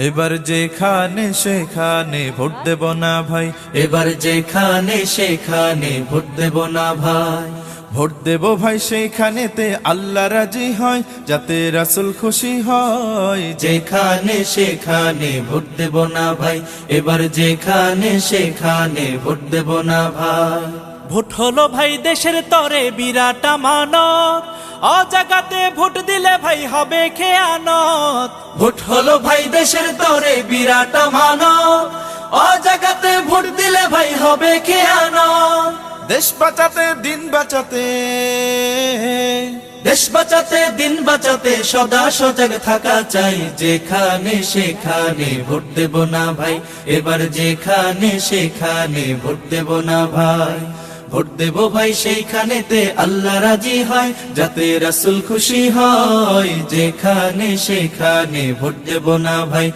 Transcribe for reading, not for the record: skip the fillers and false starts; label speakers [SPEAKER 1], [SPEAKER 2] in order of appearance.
[SPEAKER 1] এবার যেখানে সেখানে ভোট দেব না ভাই,
[SPEAKER 2] এবার যেখানে সেখানে ভোট দেব না ভাই।
[SPEAKER 1] ভোট দেব ভাই সেইখানেতে আল্লাহ রাজি হয়, যাতে রাসূল খুশি হয়।
[SPEAKER 2] যেখানে সেখানে ভোট দেব না ভাই, এবার যেখানে সেখানে ভোট দেব না ভাই।
[SPEAKER 3] ভোট হলো ভাই দেশের তরে বিরাট আমানত, অজাগাতে ভোট দিলে ভাই হবে খেয়ানত।
[SPEAKER 2] ভোট হলো ভাই দেশের তরে বিরাট আমানত, অজাগাতে ভোট দিলে ভাই হবে খেয়ানত।
[SPEAKER 1] দেশ বাঁচাতে দিন বাঁচাতে,
[SPEAKER 2] দেশ বাঁচাতে দিন বাঁচাতে সদা সজাগ থাকা চাই। যেখানে সেখানে ভোট দেব না ভাই, এবার যেখানে সেখানে ভোট দেব না ভাই। ভোট দেব ভাই সেইখানেতে আল্লাহ রাজি হয়, যাতে রাসূল খুশি হয়। যেখানে সেখানে ভোট দেব না ভাই।